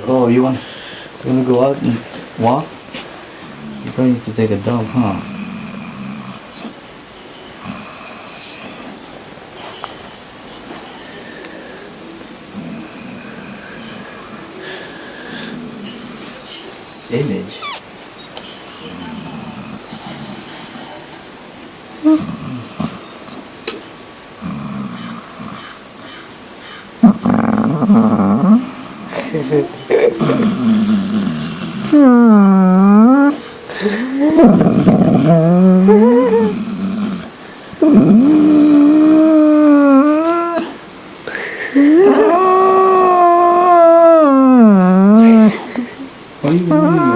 Oh, you wanna go out and walk? You're going to take a dump, huh? Image. What are you doing?